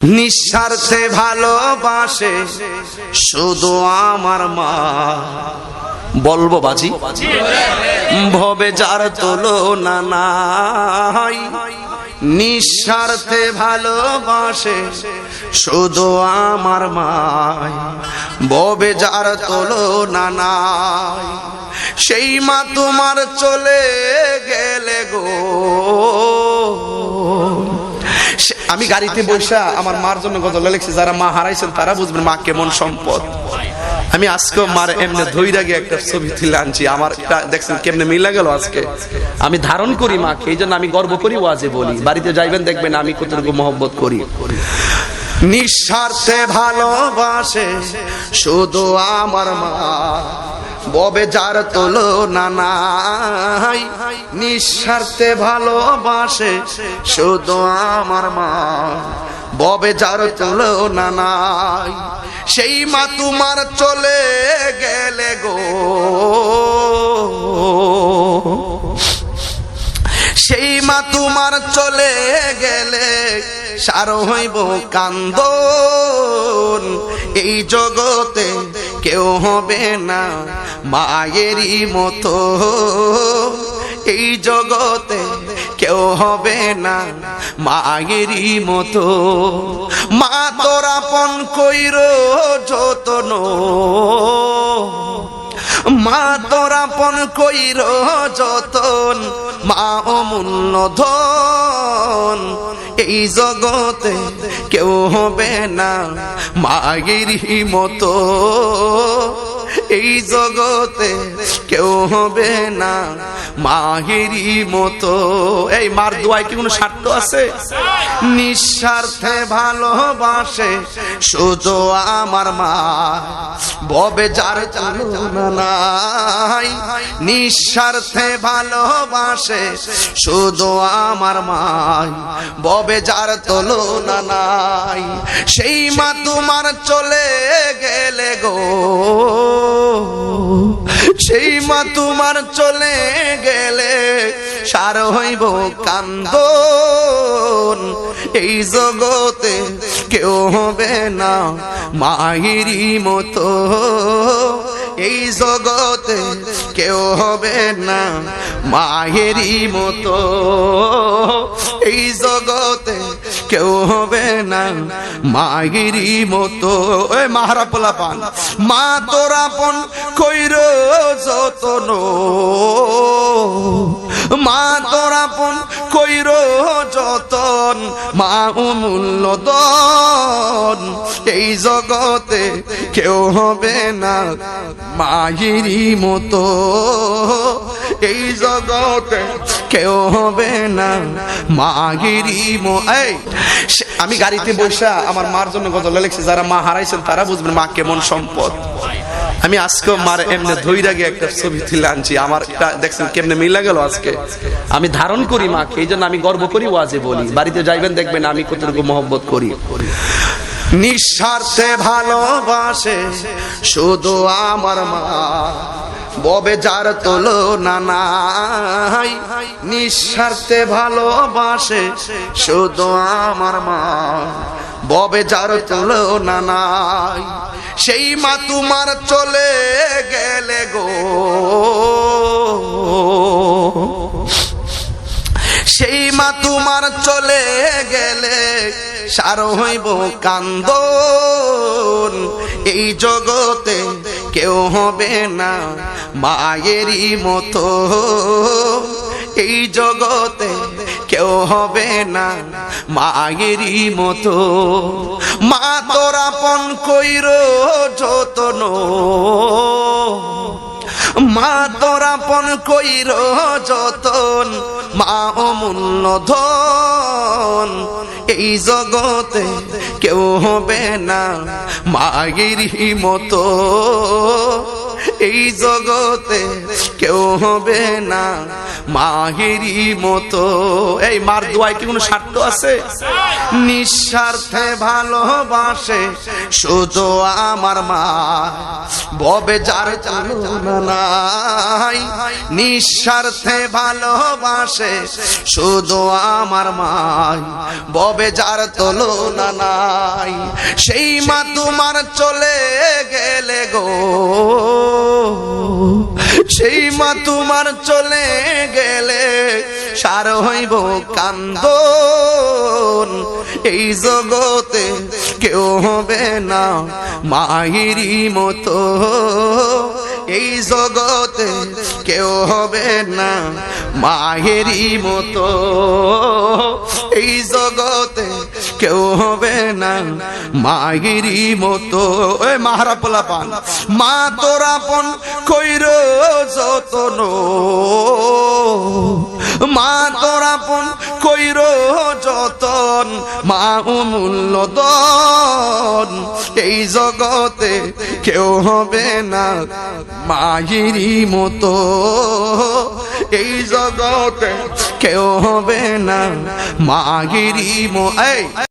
নিঃস্বার্থে ভালোবাসে শুধু আমার মা। বলবো বাজি, ভবে যার তুলনা নাই। নিঃস্বার্থে ভালোবাসে শুধু আমার মাই, ভবে যার তুলনা নাই। সেই মা তোমার চলে গেলে গো। আমি গাড়িতে বসা আমার মার জন্য গজল লিখছি, যারা মা হারাইছেন তারা বুঝবেন মা কেমন সম্পদ। আমি আজকে মার এমনি ধইরা গিয়ে একটা ছবি তুলে আনছি, আমার দেখছেন কেমনে মিলা গেল। আজকে আমি ধারণ করি মাকে, এই জন্য আমি গর্ব করি, ওয়াজে বলি। বাড়িতে যাইবেন দেখবেন আমি কতটুকু মহব্বত করি। নিঃস্বার্থে ভালোবাসে শুধু আমার মা, ববে যার তুলনা নাই। নিঃস্বার্থে ভালোবাসে শুধু আমার মা, ববে যার তুলনা নাই। সেই মা তোমার চলে গেলে গো, সেই মা তোমার চলে গেলে সার হইব কান্দন। এই জগতে কেউ হবে না মায়েরই মতো, এই জগতে কেউ হবে না মায়েরই মতো। মা তোর আপন কইর যতন, মা তোর আপন কইর যতন, মা অমূল্য ধন। এই জগতে কেউ হবে না মায়েরই মতো, এই জগতে কেউ হবে না মায়েরই মতো। এই মার দোয়ায় কি কোনো স্বার্থ আছে? নিঃস্বার্থে ভালোবাসে শুধু আমার মা, ববে যার তুলনা নাই। নিঃস্বার্থে ভালোবাসে শুধু আমার মা, ববে যার তুলনা নাই। সেই মা তোমার চলে গেলে গো, সেই মা তোমার চলে গেলে সার হইব কান্দন। এই জগতে কেউ হবে না মায়েরই মতো, এই জগতে কেউ হবে না মায়েরই মতো, এই জগতে কেউ হবে না মায়েরই মতো। ওই মাহারা পোলা পান, মা তোর আপন কইর যতন, মা তোর আপন কইর যতন, মা অমূল্য ধন। এই জগতে কেউ হবে না মায়েরই মতো, এই জগতে কেউ হবে না মায়েরই মতো। আমি গাড়িতে বসা আমার মার জন্য গজল লিখছি, যারা মা হারাইছেন তারা বুঝবেন মা কেমন সম্পদ। আমি আজকে মার এমনি ধইরা গিয়ে একটা ছবি তুলে আনছি, আমার দেখছেন কেমনে মিলা গেল। আজকে আমি ধারণ করি মাকে, এই জন্য আমি গর্ব করি, ওয়াজে বলি। বাড়িতে যাইবেন দেখবেন আমি কতটুকু মহব্বত করি। নিঃস্বার্থে ভালোবাসে শুধু আমার মা, ববে যার তুলনা নাই। নিঃস্বার্থে ভালোবাসে শুধু আমার মা, ববে যার তুলনা নাই। সেই মা তোমার চলে গেলে গো, সেই মা তোমার চলে গেলে সার হইব কান্দন। এই জগতে কেউ হবে না মায়েরই মতো, এই জগতে কেউ হবে না মায়েরই মতো। মা তোর আপন কইর যতন, মা তোর আপন কইর যতন, মা অমূল্য ধন। এই জগতে কেউ হবে না মায়েরই মতো, এই জগতে কেউ হবে না মায়েরই মতো। এই মার দোয়ায় কি কোনো স্বার্থ আছে? নিঃস্বার্থে ভালোবাসে শুধু আমার মা, ববে যার তুলনা নাই। নিঃস্বার্থে ভালোবাসে শুধু আমার মা, ববে যার তুলনা নাই। সেই মা তোমার চলে গেলে গো, সেই মা তোমার চলে গেলে সার হইব কান্দন। এই জগতে কেউ হবে না মায়েরই মতো, এই জগতে কেউ হবে না মায়েরই মতো, এই জগতে কেউ হবে না মায়েরই মতো। ওই মাহারা পোলা পান, মা তোর আপন কইর যতন, মা তোর আপন কইর যতন, মা অমূল্য ধন। এই জগতে কেউ হবে না মায়েরই মতো, এই জগতে কেউ হবে না মায়েরই মতো।